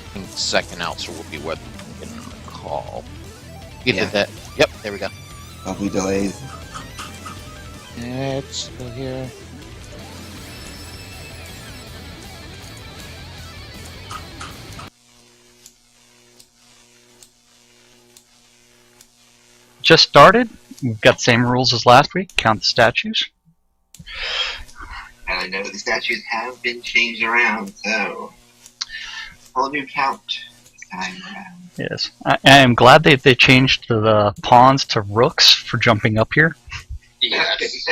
think second outs will be what in the call. Either Yeah. that. Yep, there we go. Lovely delays. It's still here. Just started. We've got the same rules as last week. Count the statues. And I know the statues have been changed around, so whole new count this time around. Yes, I am glad they changed the pawns to rooks for jumping up here. Yes.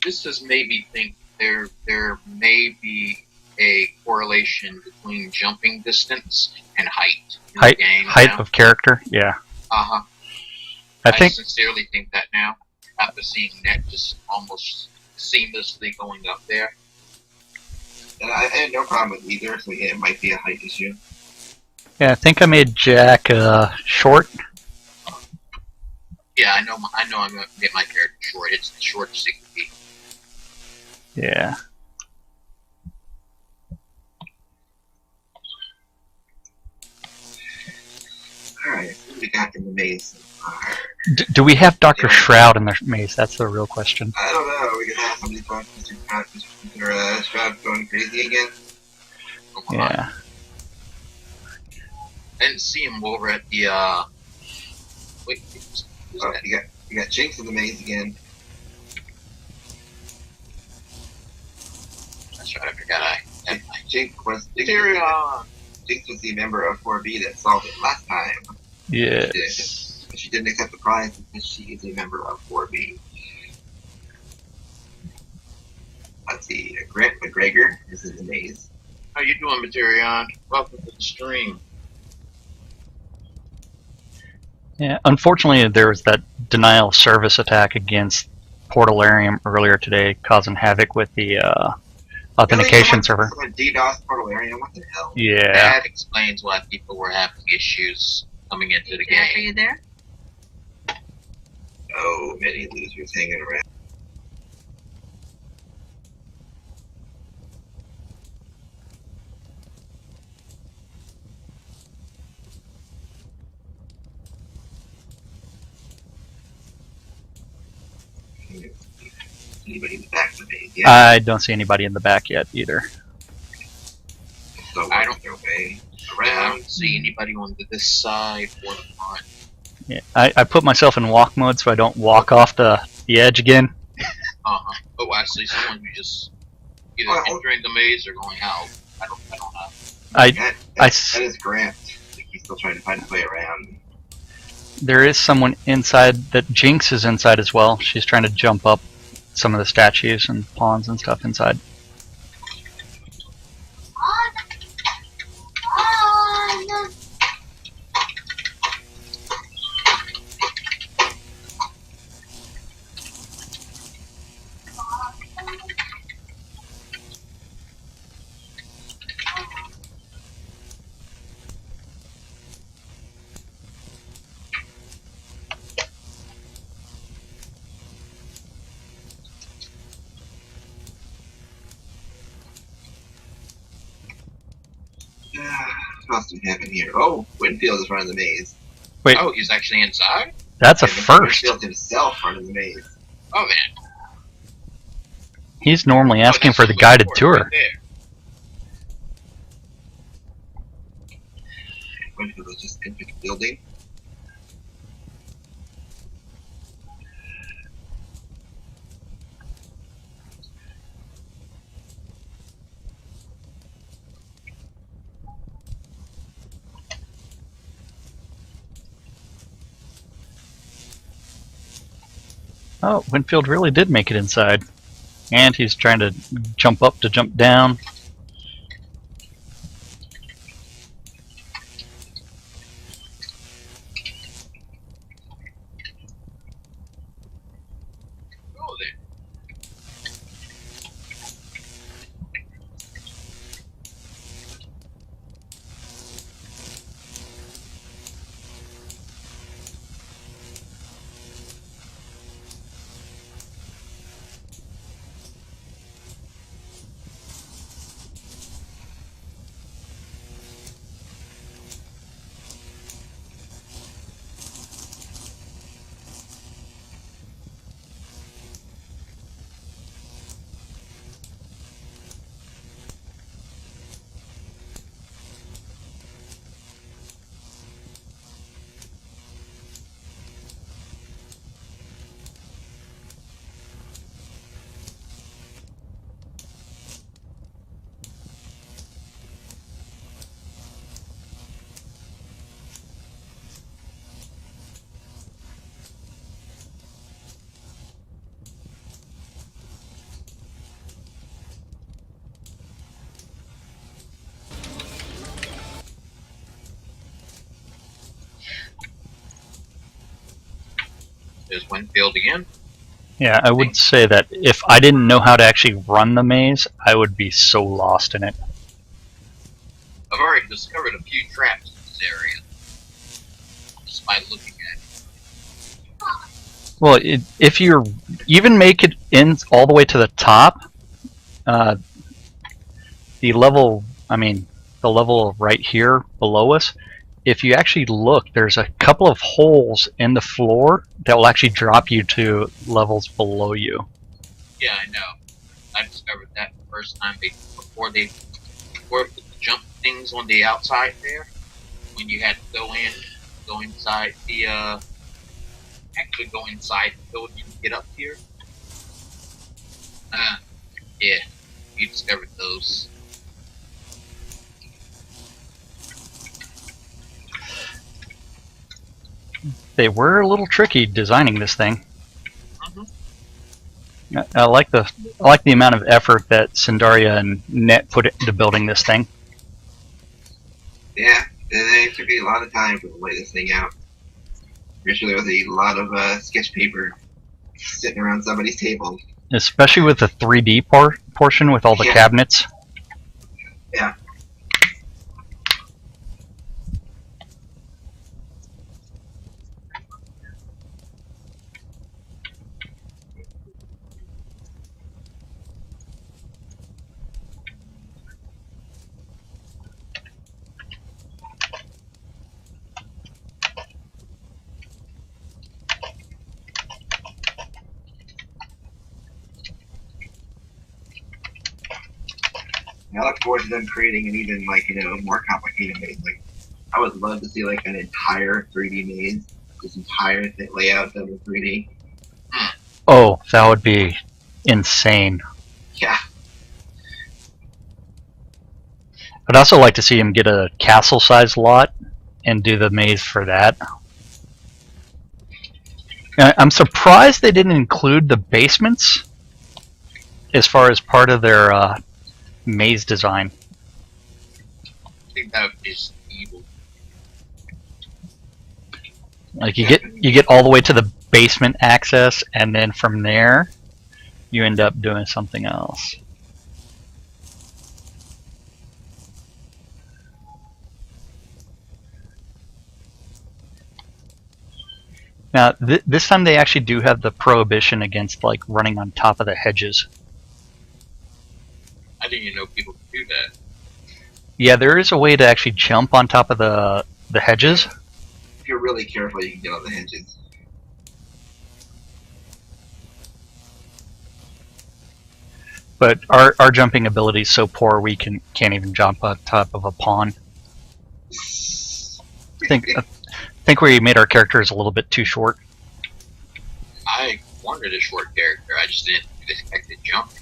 This has made me think there may be a correlation between jumping distance and height in the game Height now. of character, yeah. Uh-huh. I sincerely think that now, after seeing Net just almost seamlessly going up there. And I had no problem with either, so yeah, it might be a height issue. Yeah, I think I made Jack short. Yeah, I know I'm going to get my character short. It's the short 6 feet. Yeah. Alright, what do we got in the maze so far? Do we have Dr. Shroud in the maze? That's the real question. I don't know, we could have somebody talk to Mr. Shroud going crazy again. Yeah. I didn't see him over at the, wait, who's Oh, that? you got Jinx in the maze again. That's right, I forgot Jinx was the member of 4B that solved it last time. Yes. But she didn't accept the prize because she is a member of 4B. Let's see, Grant McGregor is in the maze. How you doing, Materion? Welcome to the stream. Yeah. Unfortunately, there was that denial of service attack against Portalarium earlier today, causing havoc with the authentication server. Someone DDoS Portalarium, what the hell? Yeah. That explains why people were having issues coming into the Jack, are game. you there? Oh, many losers hanging around. Anybody in the back of the maze? Yeah. I don't see anybody in the back yet either. So I don't- their way I around. don't see anybody on this side or the front. Yeah. I put myself in walk mode so I don't walk off the edge again. Uh-huh. Oh, I see someone who just either Well- entering the maze or going out. I don't know. That is Grant. I think he's still trying to find his way around. There is someone inside that Jinx is inside as well. She's trying to jump up some of the statues and pawns and stuff inside. What else do we have in here? Oh, Winfield is running the maze. Wait, Oh, he's actually inside? that's a And first. Winfield himself running the maze. Oh, man. He's normally Oh, asking that's for the the guided board tour. right there. Winfield has just entered the building. Oh, Winfield really did make it inside. And he's trying to jump up to jump down. Oh, there. There's Winfield again. Yeah, I would say that if I didn't know how to actually run the maze, I would be so lost in it. I've already discovered a few traps in this area. Just by looking at it. Well, if you even make it in all the way to the top, the level right here below us, if you actually look, there's a couple of holes in the floor that will actually drop you to levels below you. Yeah, I know. I discovered that the first time before they put the jump things on the outside there. When you had to go inside the actually go inside the building to get up here. Yeah, you discovered those. They were a little tricky designing this thing. Mm-hmm. I like the amount of effort that Sandaria and Net put into building this thing. Yeah, it took a lot of time to lay this thing out. I'm sure there was a lot of sketch paper sitting around somebody's table. Especially with the 3D portion with all the cabinets. Yeah. I look forward to them creating an even more complicated maze. Like, I would love to see like an entire 3D maze, this entire layout done in 3D. Oh, that would be insane. Yeah. I'd also like to see him get a castle-sized lot and do the maze for that. I'm surprised they didn't include the basements as far as part of their maze design. I think that is evil. Like you get all the way to the basement access, and then from there, you end up doing something else. Now, this time they actually do have the prohibition against like running on top of the hedges. I didn't even know people could do that. Yeah, there is a way to actually jump on top of the hedges. If you're really careful, you can get on the hedges. But our jumping ability is so poor we can't even jump on top of a pond. I think we made our characters a little bit too short. I wanted a short character. I just didn't expect to jump.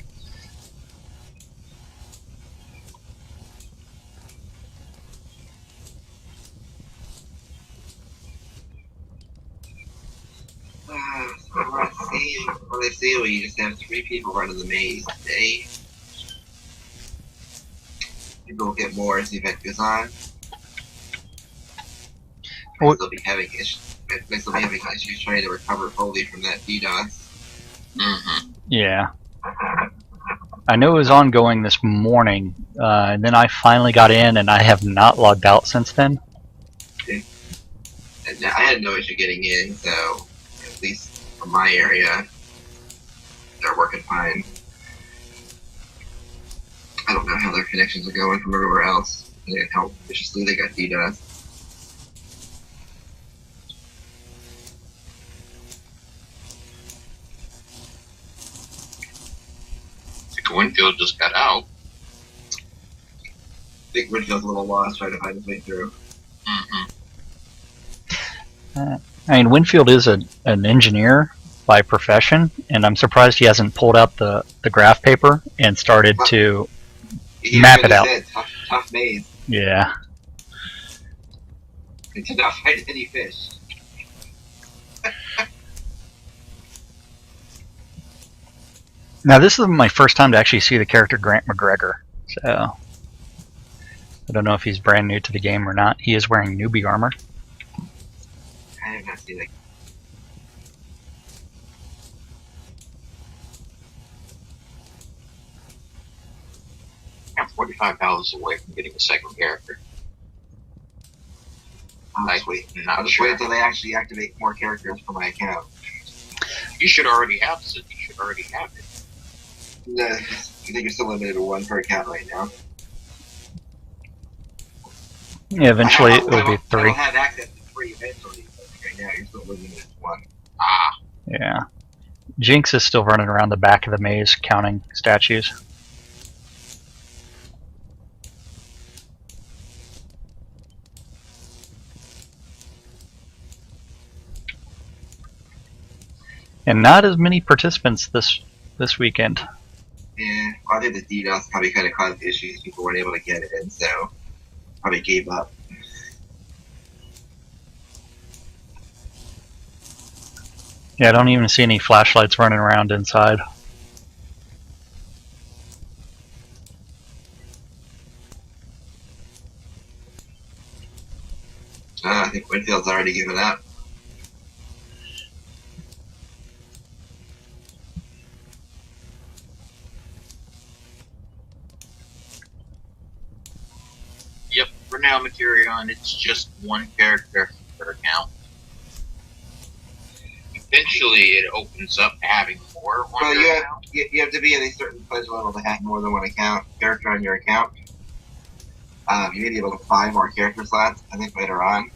Let's see, we just have 3 people running the maze today. Maybe we'll get more as the event goes on. They'll be having issues trying to recover fully from that DDoS. Mm-hmm. Yeah. I know it was ongoing this morning, and then I finally got in, and I have not logged out since then. And I had no issue getting in, so at least from my area, they're working fine. I don't know how their connections are going from everywhere else, and how viciously they got DDoS. Winfield just got out. I think Winfield's a little lost trying to find his way through. Mm-hmm. I mean, Winfield is an engineer by profession, and I'm surprised he hasn't pulled out the graph paper and started to map it out. Said, tough maze. Yeah. They did not find any fish. Now, this is my first time to actually see the character Grant McGregor, so I don't know if he's brand new to the game or not. He is wearing newbie armor. I have not seen that. $25 away from getting a second character. I'll Like, just wait. not I'll just sure. wait until they actually activate more characters for my account. You should already have it. You should already have it. No, I think you're still limited to one per account right now. Yeah, eventually I it will be I 3. will have access to 3 eventually, but right now you're still limited to 1. Ah, Yeah. Jinx is still running around the back of the maze counting statues. And not as many participants this weekend. Yeah, I think the DDoS probably kind of caused issues. People weren't able to get it in, so probably gave up. Yeah, I don't even see any flashlights running around inside. I think Winfield's already given up. yep. For now, Materion, it's just one character per account. Eventually, it opens up to having more. Well, you have to be at a certain pledge level to have more than one character on your account. You may be able to buy more character slots, I think, later on.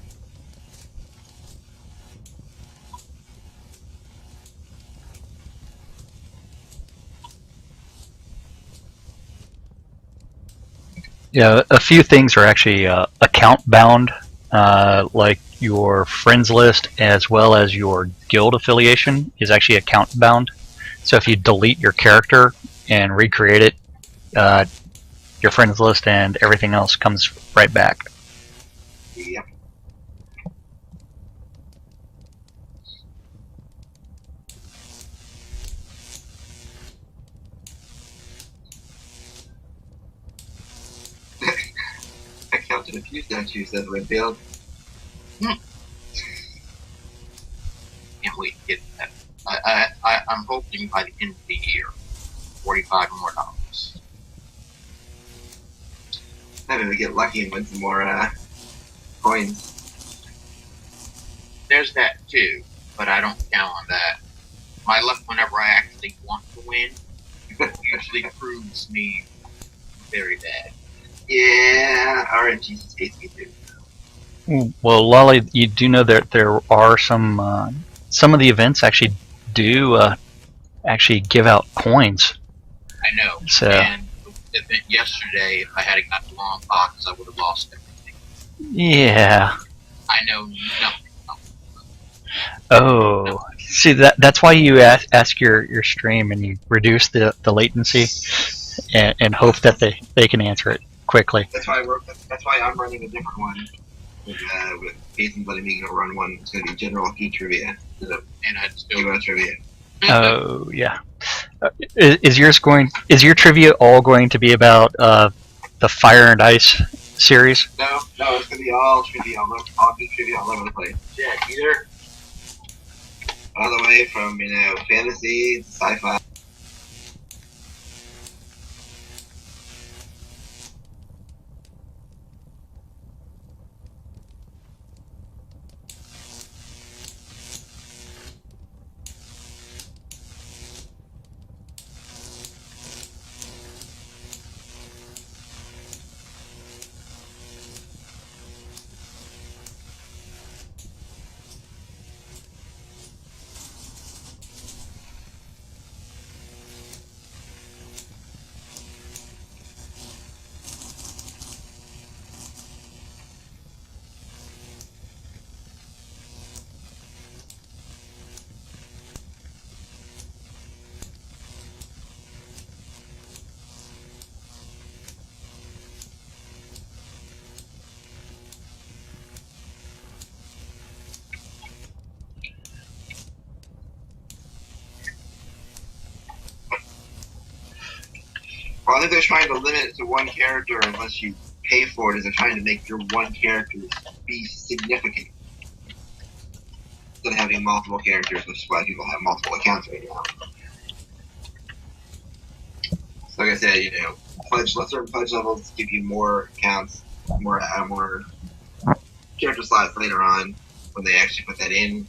Yeah, a few things are actually account bound, like your friends list as well as your guild affiliation is actually account bound. So if you delete your character and recreate it, your friends list and everything else comes right back. Yep. I counted a few statues that Winfield. Can't wait to get that. I'm hoping by the end of the year, $45 more. Maybe we get lucky and win some more coins. There's that too, but I don't count on that. My luck whenever I actually want to win usually proves me very bad. Yeah, RNG hates me too. Well, Lolly, you do know that there are some of the events actually do actually give out coins. I know. So. And the event yesterday, if I had got the wrong box, I would have lost everything. Yeah. I know nothing. Oh, see that's why you ask your stream and you reduce the latency and hope that they can answer it quickly. That's why I'm running a different one. With Jason letting me go run one. It's going to be general key trivia instead of And I'd still trivia. Oh yeah. Is your trivia all going to be about the Fire and Ice series? No, it's going to be all trivia, all good trivia all over the place. Yeah, either. All the way from, fantasy to sci-fi. Well, I think they're trying to limit it to one character unless you pay for it, as they're trying to make your one character be significant. Instead of having multiple characters, which is why people have multiple accounts right now. So like I said, certain pledge levels give you more accounts, more character slots later on when they actually put that in,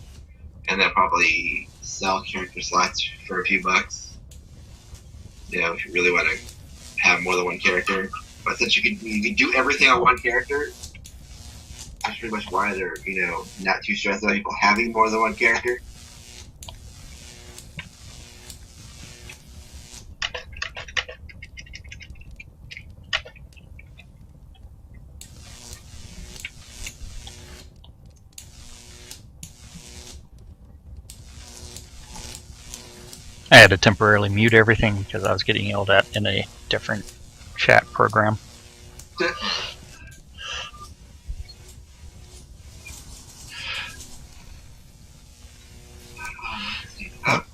and they'll probably sell character slots for a few bucks. You know, if you really want to have more than one character. But since you can do everything on one character, that's pretty much why they're, you know, not too stressed about people having more than one character. I had to temporarily mute everything because I was getting yelled at in a different chat program.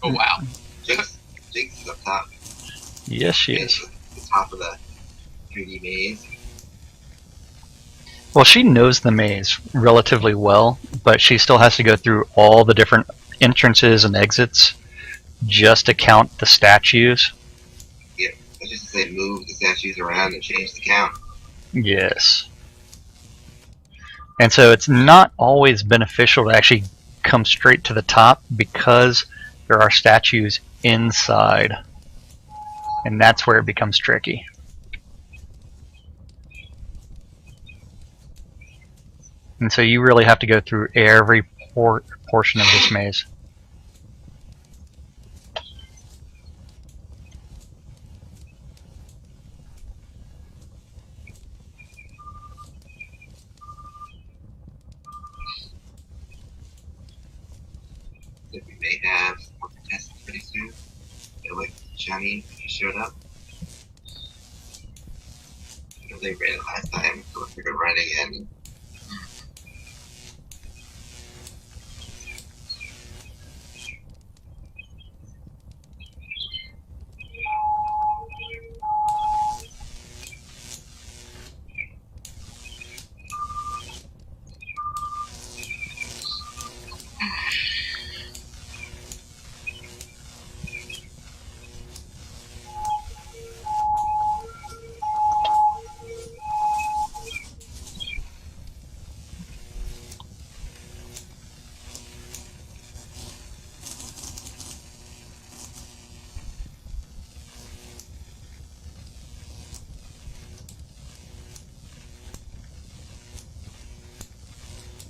Oh wow. Jinx is up top. Yes, she is. The top of the 3D maze. Well, she knows the maze relatively well, but she still has to go through all the different entrances and exits just to count the statues. Yeah, that's just to say move the statues around and change the count. Yes. And so it's not always beneficial to actually come straight to the top because there are statues inside. And that's where it becomes tricky. And so you really have to go through every portion of this maze. That we may have some more contestants pretty soon. They're like Johnny, if you showed up. You know, they ran it last time, so if we're gonna run it again.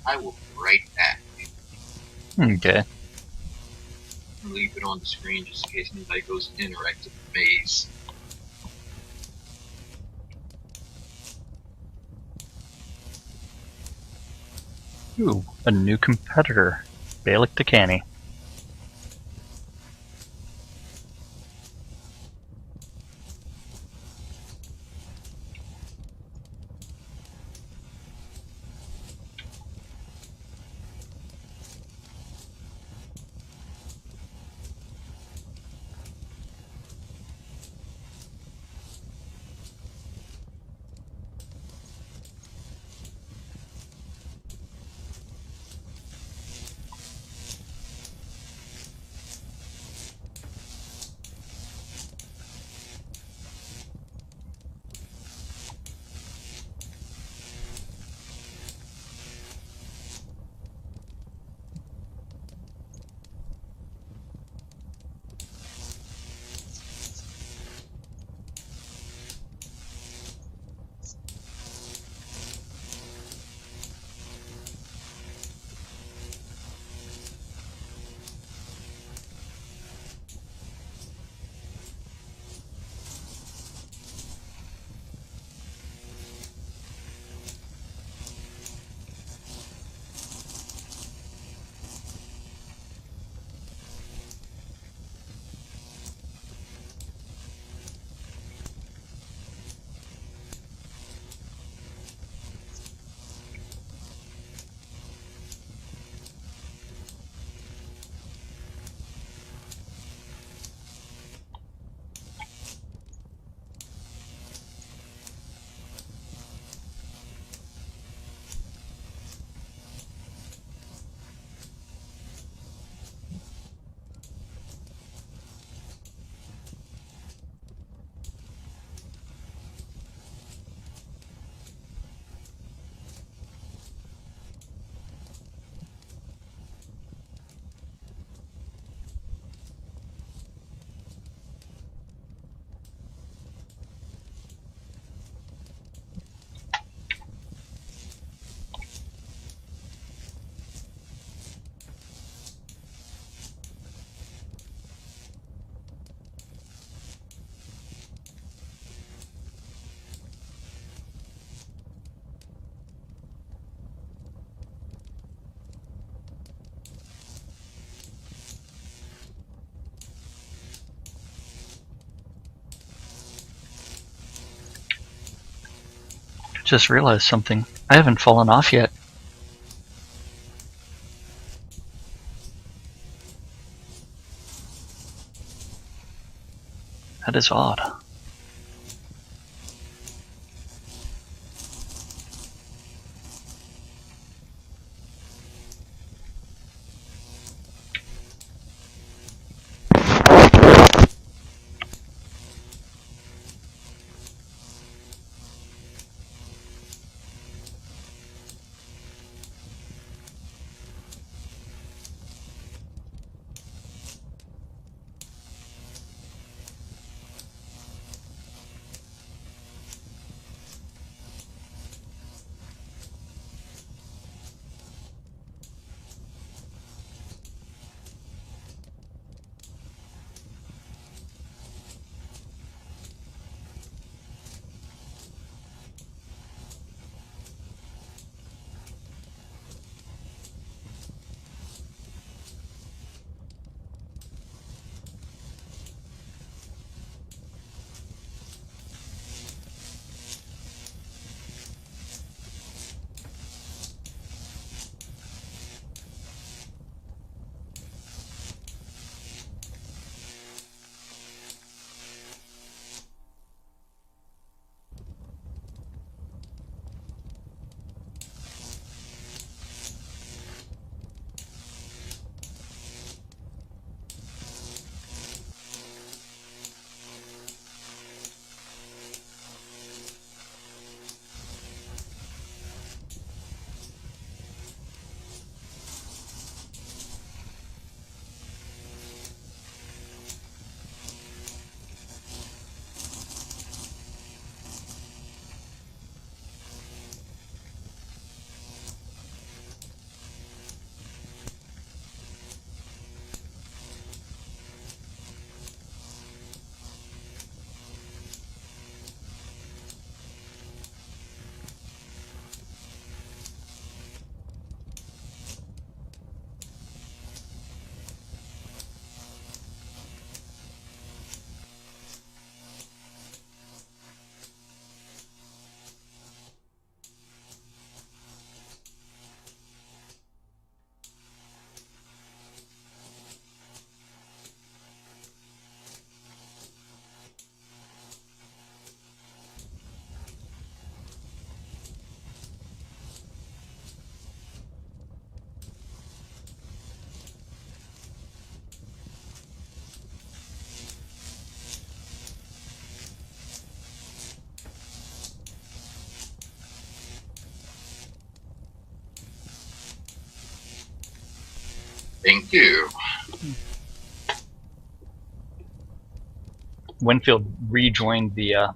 I will be right back. Okay. I'll leave it on the screen just in case anybody goes to interact with the maze. Ooh, a new competitor. Balik Takani. Just realized something. I haven't fallen off yet. That is odd. Thank you. Winfield rejoined the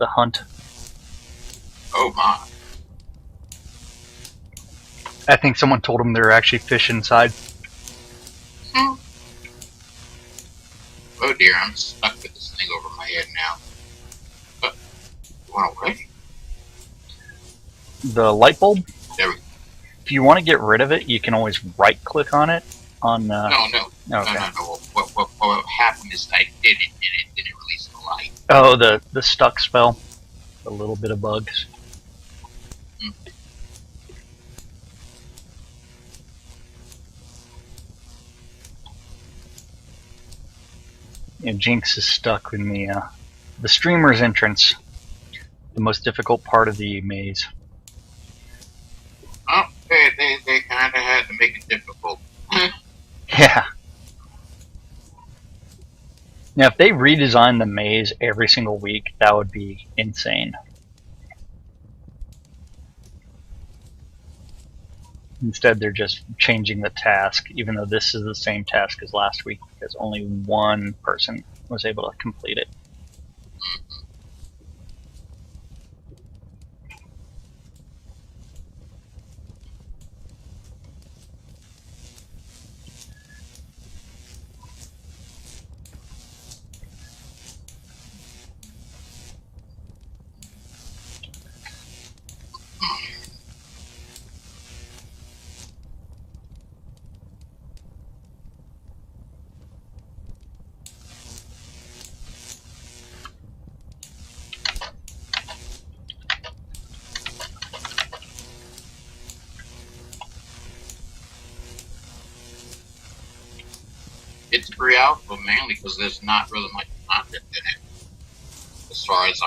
hunt. Oh my. I think someone told him there were actually fish inside. Oh dear, I'm stuck with this thing over my head now. Went away? The light bulb? There we go. If you want to get rid of it, you can always right-click on it. On No. Okay. No. What happened is I did it and it didn't release the light. Oh, the stuck spell. A little bit of bugs. Yeah, Jinx is stuck in the streamer's entrance. The most difficult part of the maze. Oh, they kind of had to make it difficult. Yeah. Now, if they redesign the maze every single week, that would be insane. Instead, they're just changing the task, even though this is the same task as last week, because only one person was able to complete it. It's pre-alpha mainly because there's not really much content in it, as far as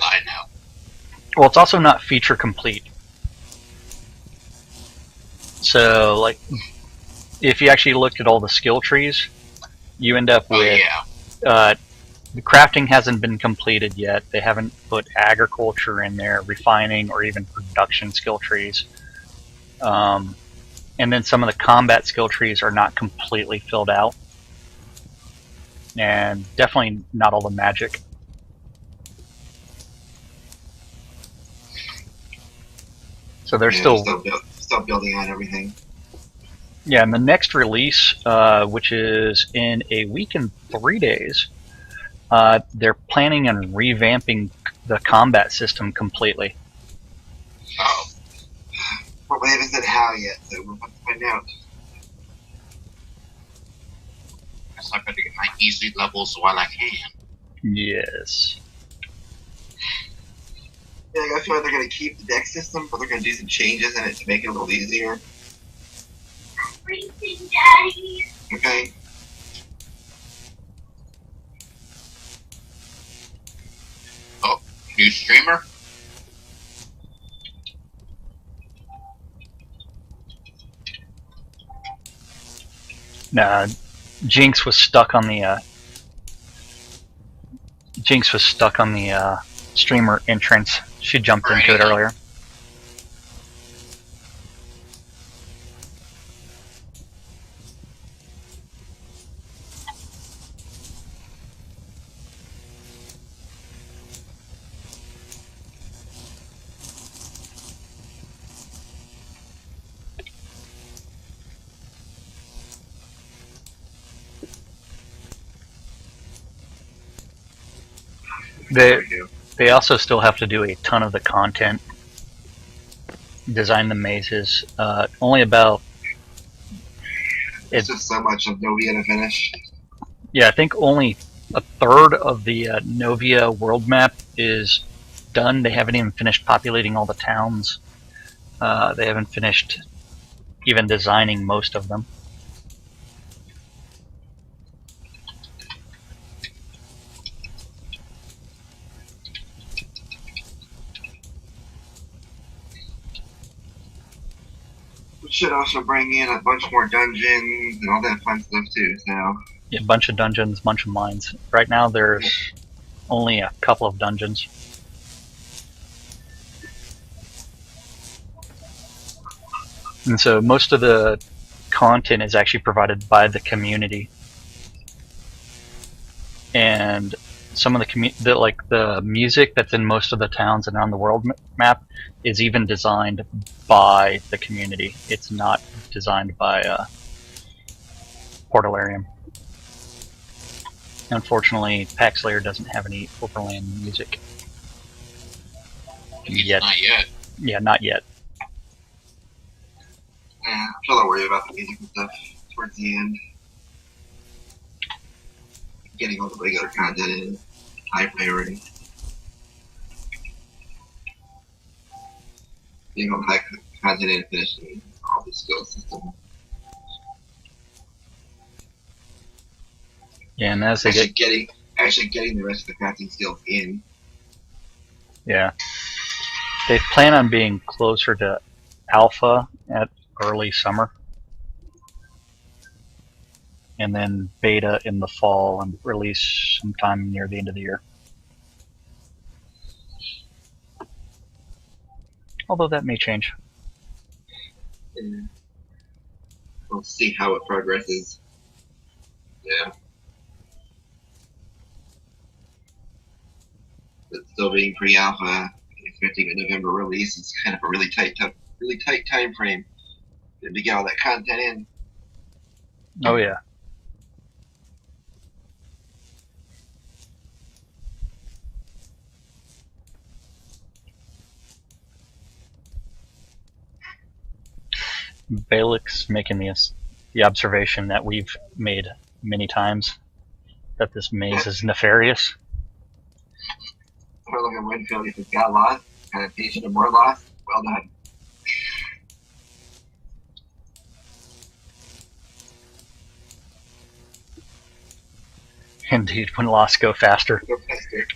I know. Well, it's also not feature complete. So, like, if you actually looked at all the skill trees, you end up Oh with yeah, the crafting hasn't been completed yet. They haven't put agriculture in there, refining, or even production skill trees. And then some of the combat skill trees are not completely filled out. And definitely not all the magic. So they're Yeah, still still building on everything. Yeah, and the next release, which is in a week and 3 days, they're planning on revamping the combat system completely. oh, But we haven't said how yet, so we'll have to find out. guess I better get my easy levels while I can. Yes. Yeah, I feel like they're going to keep the deck system, but they're going to do some changes in it to make it a little easier. Racing Daddy. Okay? New streamer? Nah, Jinx was stuck on the streamer entrance. She jumped into it earlier. They also still have to do a ton of the content, design the mazes. Only about It's just so much of Novia to finish. I think only a third of the Novia world map is done. They haven't even finished populating all the towns. They haven't finished even designing most of them. We should also bring in a bunch more dungeons and all that fun stuff too, so. Yeah, a bunch of dungeons, bunch of mines. Right now there's only a couple of dungeons. And so most of the content is actually provided by the community. And some of the music that's in most of the towns and on the world map is even designed by the community. It's not designed by Portalarium. Unfortunately, PaxLair doesn't have any overland music yet. Not yet. Yeah, not yet. Yeah, I'm sure they'll worry about the music and stuff towards the end. Getting all the regular content in high priority. Getting all the high content in finishing all the skill system. Yeah, and as they Actually getting the rest of the crafting skills in. Yeah. They plan on being closer to alpha at early summer. And then beta in the fall and release sometime near the end of the year. Although that may change. Yeah. We'll see how it progresses. Yeah. But still being pre-alpha, expecting a November release, it's kind of a really tight time frame to get all that content in. Oh yeah. Balek's making the observation that we've made many times, that this maze is nefarious. I look at Winfield, if it's got lost, kind of teaching him more lost, well done. Indeed, when lost go faster. Go faster.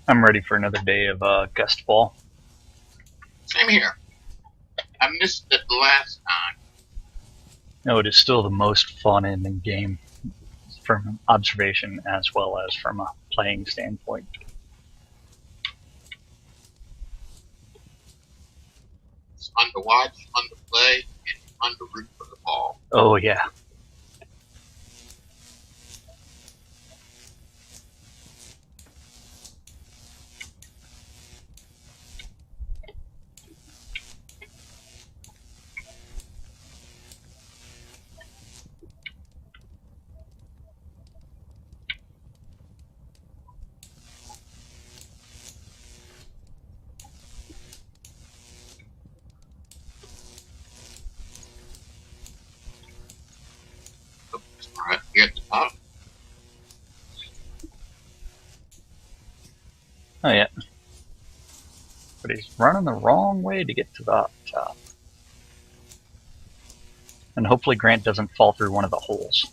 I'm ready for another day of gust ball. Same here. I missed it the last time. No, it is still the most fun in the game from observation as well as from a playing standpoint. It's fun to watch, fun to play, and fun to root for the ball. Oh yeah. Alright, here at the top. Oh yeah. But he's running the wrong way to get to the top. And hopefully Grant doesn't fall through one of the holes.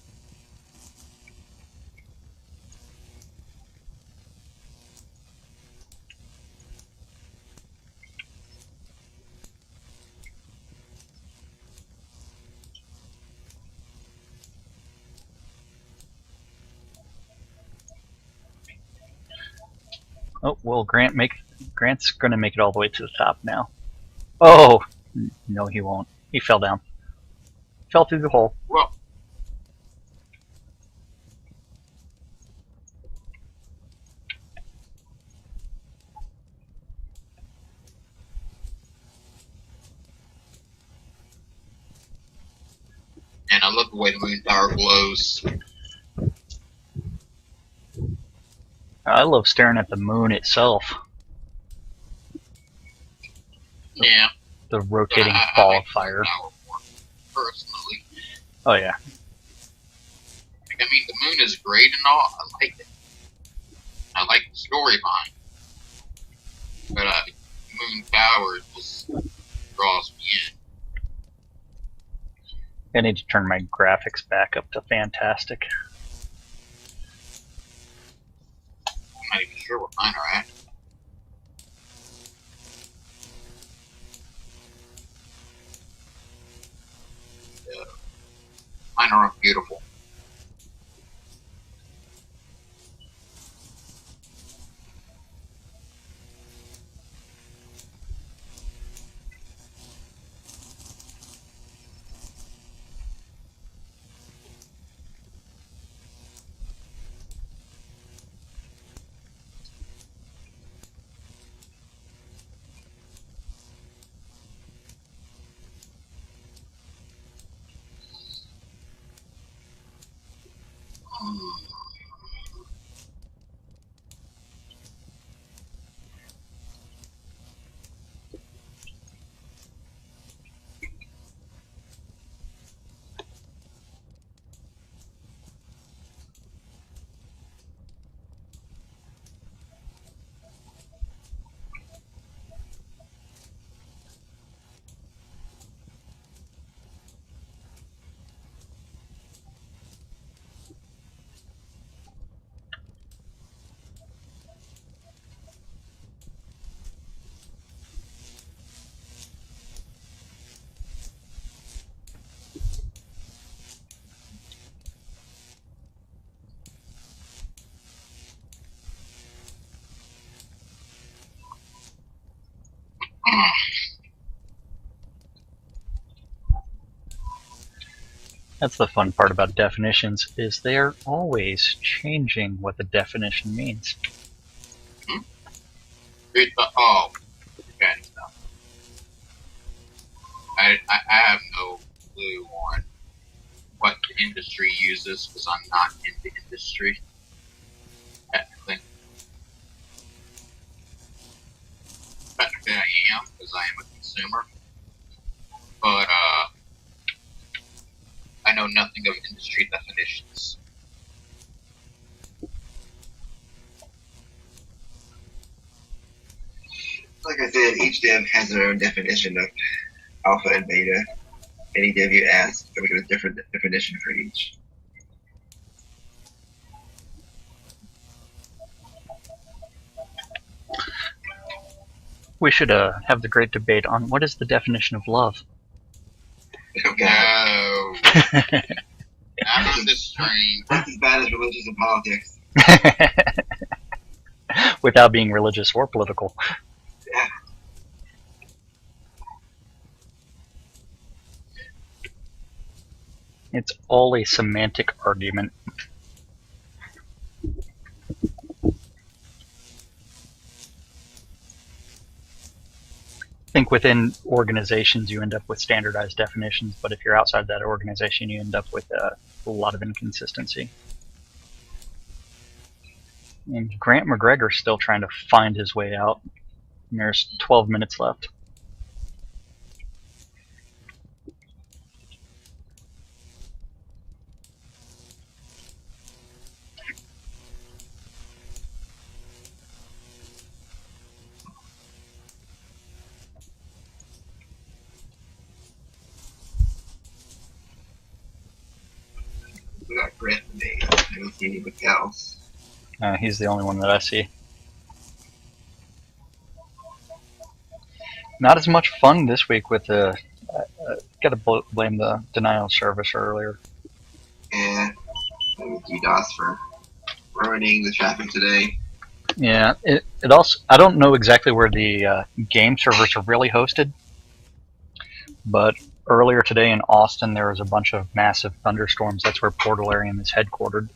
Oh, well, Grant's going to make it all the way to the top now. Oh, no, he won't. He fell down. Fell through the hole. Well, and I love the way the moon tower glows. I love staring at the moon itself. Yeah. The rotating I ball like of fire. the moon tower more, personally. Oh, yeah. I mean, the moon is great and all. I like it. I like the storyline. But Moon Tower just draws me in. I need to turn my graphics back up to fantastic. I'm not even sure what mine are at. Mine are beautiful. That's the fun part about definitions, is they're always changing what the definition means. Oh, okay. I have no clue on what the industry uses because I'm not in the industry. Technically, I am because I am a consumer. But I know nothing of industry definitions. Like I said, each dev has their own definition of alpha and beta. Any dev you ask, they'll get a different definition for each. We should have the great debate on what is the definition of love. Okay. No, not on this stream. That's as bad as religious and politics. Without being religious or political. Yeah. It's all a semantic argument. I think within organizations you end up with standardized definitions, but if you're outside that organization you end up with a lot of inconsistency. And Grant McGregor's still trying to find his way out. And there's 12 minutes left. We got Grant today. I don't see anybody else. He's the only one that I see. Not as much fun this week with the. Got to blame the denial of service earlier. Yeah. Thank you, DDoS, for ruining the traffic today. Yeah, it also. I don't know exactly where the game servers are really hosted, but earlier today in Austin there was a bunch of massive thunderstorms. That's where Portalarium is headquartered.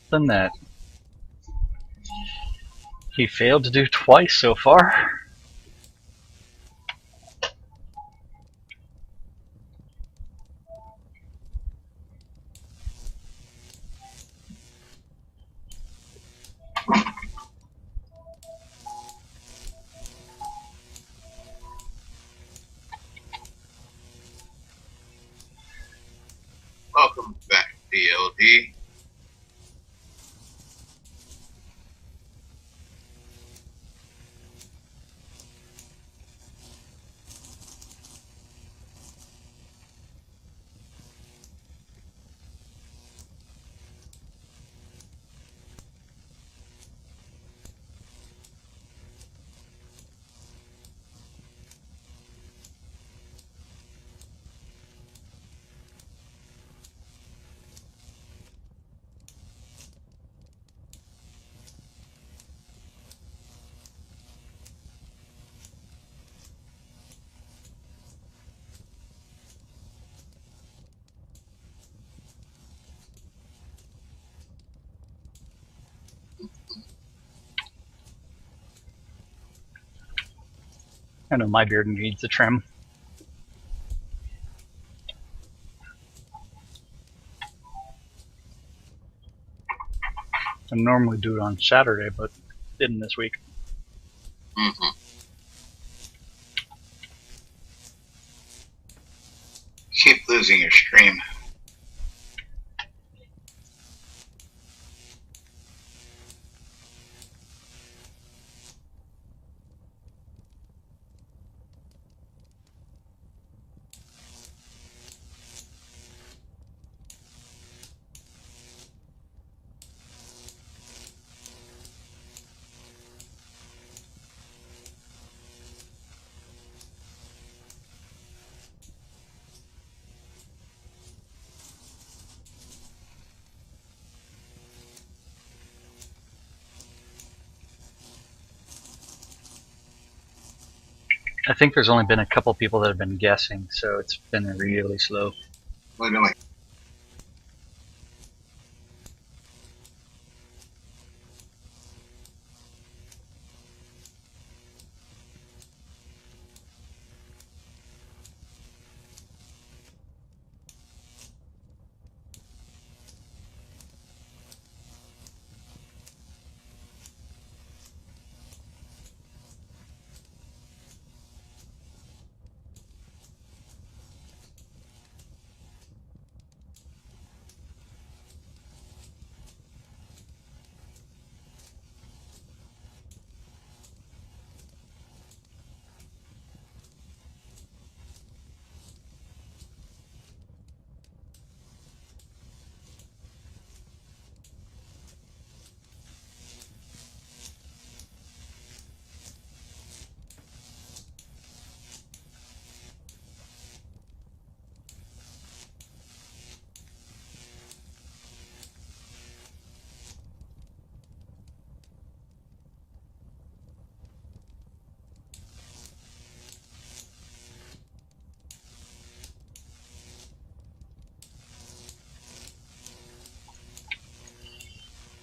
something that he failed to do twice so far. Welcome back, DLD. I know my beard needs a trim. I normally do it on Saturday, but didn't this week. Mm-hmm. Keep losing your stream. I think there's only been a couple people that have been guessing, so it's been really slow. Only been like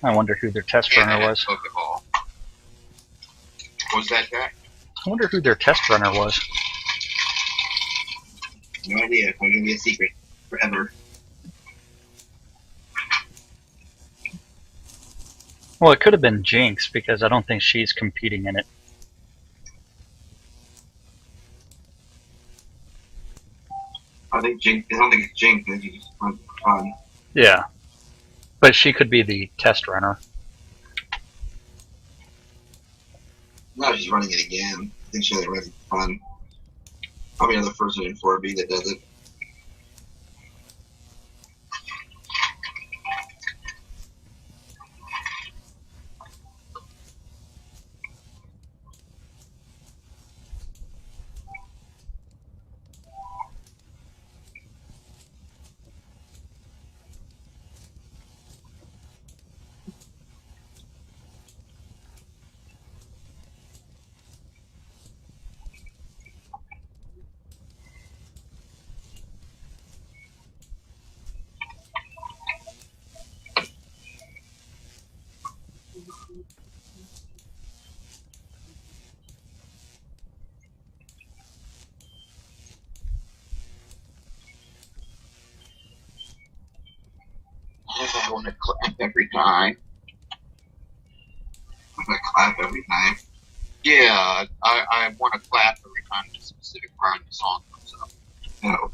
I wonder who their test And runner I had was. Pokeball. Was that guy? I wonder who their test runner was. no idea. It's gonna be a secret forever. Well, it could have been Jinx, because I don't think she's competing in it. I don't think it's Jink. I think it's just fun. Yeah. But she could be the test runner. No, she's running it again. I think she's running it for fun. Probably another person in 4B that does it. want to clap every time. I'm gonna clap every time. Yeah, I want to clap every time a specific part of the song comes up. No.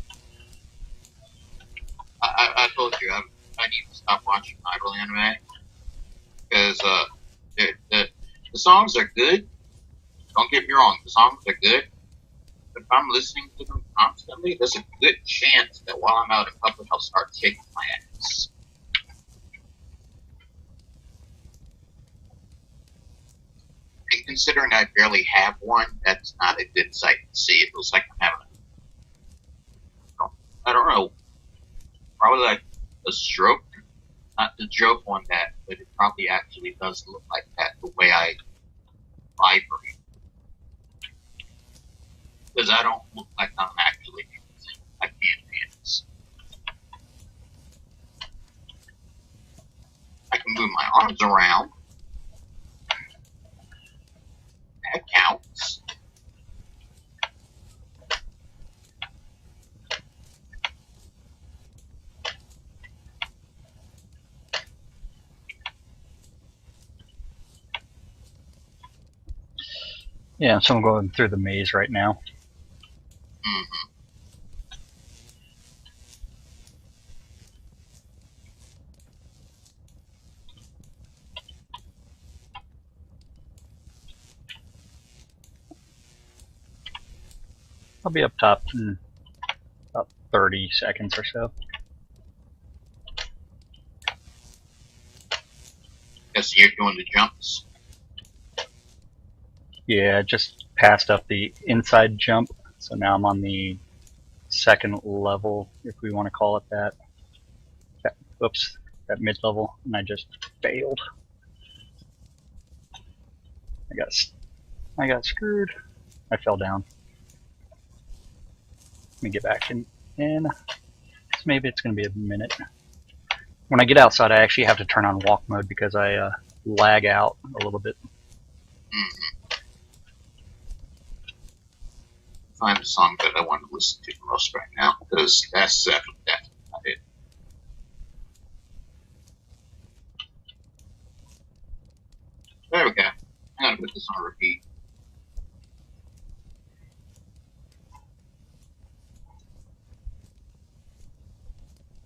I told you I need to stop watching idle anime because the songs are good. Don't get me wrong, the songs are good. But if I'm listening to them constantly, there's a good chance that while I'm out in public, I'll start shaking my ass. And considering I barely have one, that's not a good sight to see. It looks like I'm having I don't know, probably like a stroke. Not to joke on that, but it probably actually does look like that the way I vibrate. Because I don't look like I'm actually dancing. I can't dance. I can move my arms around. That counts. Yeah, so I'm going through the maze right now. Mm-hmm. I'll be up top in about 30 seconds or so. Guess you're doing the jumps. Yeah, I just passed up the inside jump, so now I'm on the second level, if we want to call it that. Oops, that mid-level, and I just failed. I got screwed. I fell down. Let me get back in. So maybe it's going to be a minute. When I get outside, I actually have to turn on walk mode because I lag out a little bit. Mm-hmm. Find a song that I want to listen to the most right now, because that's about it. There we go. I'm gonna put this on repeat.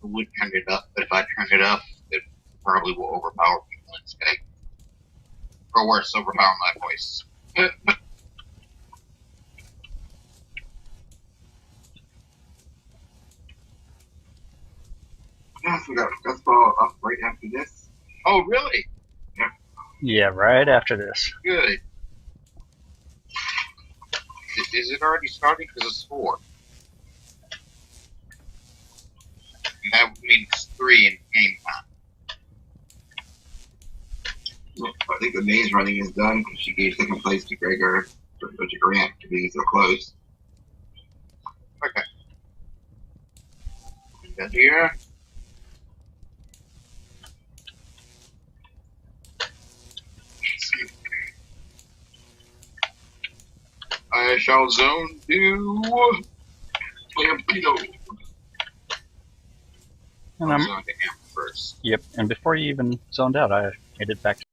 I would turn it up, but if I turn it up, it probably will overpower people in this game. Or worse, overpower my voice. Yeah, so we got Fastball up right after this. Oh, really? Yeah, right after this. Good. Is it already starting? Because it's 4. And that would mean it's 3 in game time. Well, I think the maze running is done because she gave second place to Gregor to Grant for being so close. Okay. Get here. I shall zone to Lampedo. And I'm I'm, zoned to Amber first. yep, and before you even zoned out, I made it back